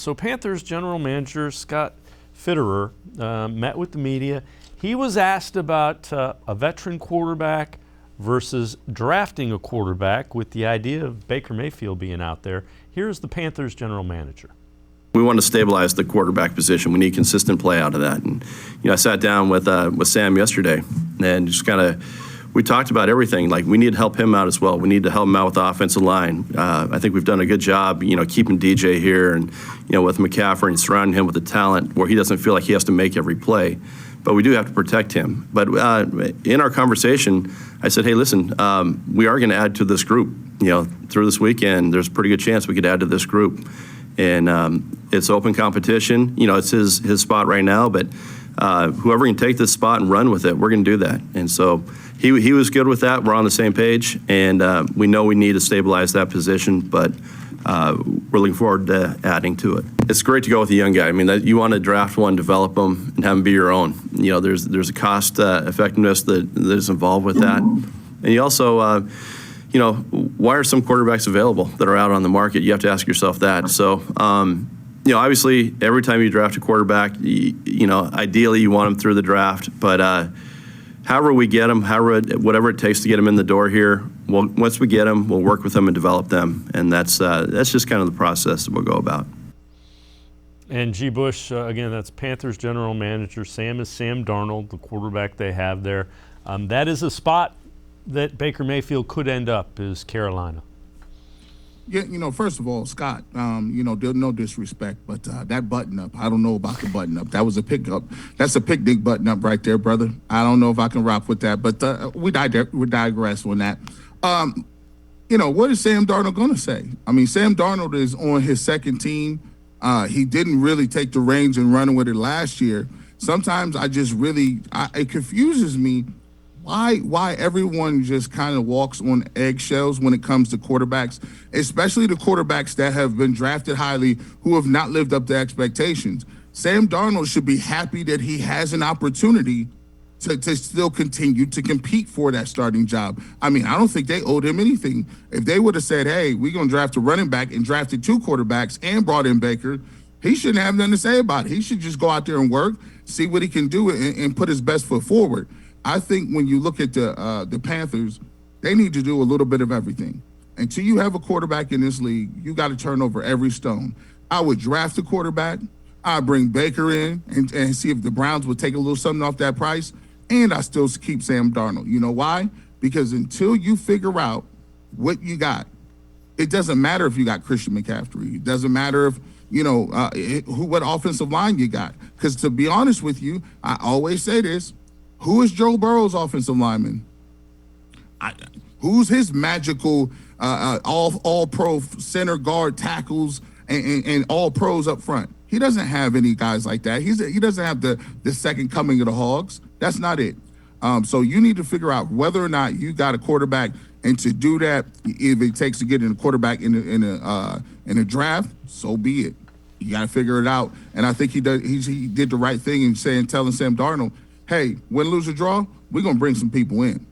So Panthers general manager Scott Fitterer met with the media. He was asked about a veteran quarterback versus drafting a quarterback with the idea of Baker Mayfield being out there. Here's the Panthers general manager. We want to stabilize the quarterback position. We need consistent play out of that. And I sat down with Sam yesterday and just kind of we talked about everything. Like, we need to help him out as well. We need to help him out with the offensive line. I think we've done a good job, keeping DJ here and with McCaffrey and surrounding him with the talent where he doesn't feel like he has to make every play. But we do have to protect him. But in our conversation, I said, hey, listen, we are going to add to this group. Through this weekend, there's a pretty good chance we could add to this group. And it's open competition. It's his spot right now, but whoever can take this spot and run with it, we're going to do that. And so he was good with that. We're on the same page, and we know we need to stabilize that position, but we're looking forward to adding to it. It's great to go with a young guy. I mean, you want to draft one, develop them, and have them be your own. There's a cost effectiveness that is involved with that. And you also, why are some quarterbacks available that are out on the market? You have to ask yourself that. So, obviously, every time you draft a quarterback, ideally you want them through the draft. But however we get them, whatever it takes to get them in the door here, once we get them, we'll work with them and develop them. And that's just kind of the process that we'll go about. And G. Bush, again, that's Panthers general manager. Sam is Sam Darnold, the quarterback they have there. That is a spot that Baker Mayfield could end up, is Carolina. Yeah, first of all, Scott, no disrespect, but that button-up, I don't know about the button-up. That was a pickup. That's a picnic button-up right there, brother. I don't know if I can rock with that, but we digress on that. What is Sam Darnold going to say? I mean, Sam Darnold is on his second team. He didn't really take the reins and run with it last year. Sometimes it confuses me why everyone just kind of walks on eggshells when it comes to quarterbacks, especially the quarterbacks that have been drafted highly who have not lived up to expectations. Sam Darnold should be happy that he has an opportunity to still continue to compete for that starting job. I mean, I don't think they owed him anything. If they would have said, hey, we're going to draft a running back and drafted two quarterbacks and brought in Baker, he shouldn't have nothing to say about it. He should just go out there and work, see what he can do, and put his best foot forward. I think when you look at the Panthers, they need to do a little bit of everything. Until you have a quarterback in this league, you got to turn over every stone. I would draft a quarterback. I'd bring Baker in and see if the Browns would take a little something off that price. And I still keep Sam Darnold. You know why? Because until you figure out what you got, it doesn't matter if you got Christian McCaffrey. It doesn't matter if, what offensive line you got. Because to be honest with you, I always say this. Who is Joe Burrow's offensive lineman? Who's his magical all-pro center guard tackles and all pros up front? He doesn't have any guys like that. He doesn't have the second coming of the Hogs. That's not it. So you need to figure out whether or not you got a quarterback, and to do that, if it takes to get in a quarterback in a draft, so be it. You got to figure it out. And I think he did the right thing in telling Sam Darnold, hey, win, lose, or draw, we're going to bring some people in.